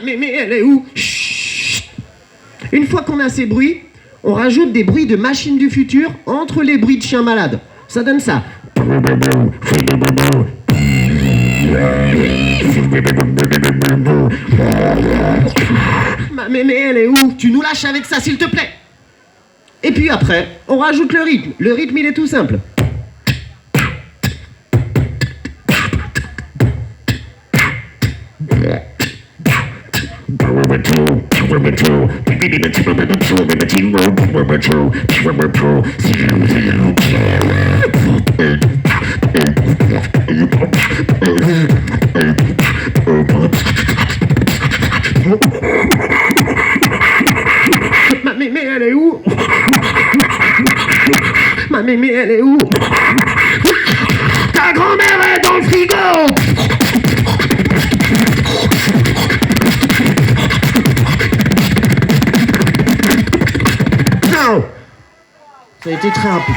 Mais elle est où? Chut. Une fois qu'on a ces bruits, on rajoute des bruits de machines du futur entre les bruits de chiens malades. Ça donne ça. Mais elle est où? Tu nous lâches avec ça, s'il te plaît. Et puis après, on rajoute le rythme. Le rythme, il est tout simple. Mais elle est où? Mais elle est où? Ta grand-mère est dans le frigo! Non! Ça a été très rapide.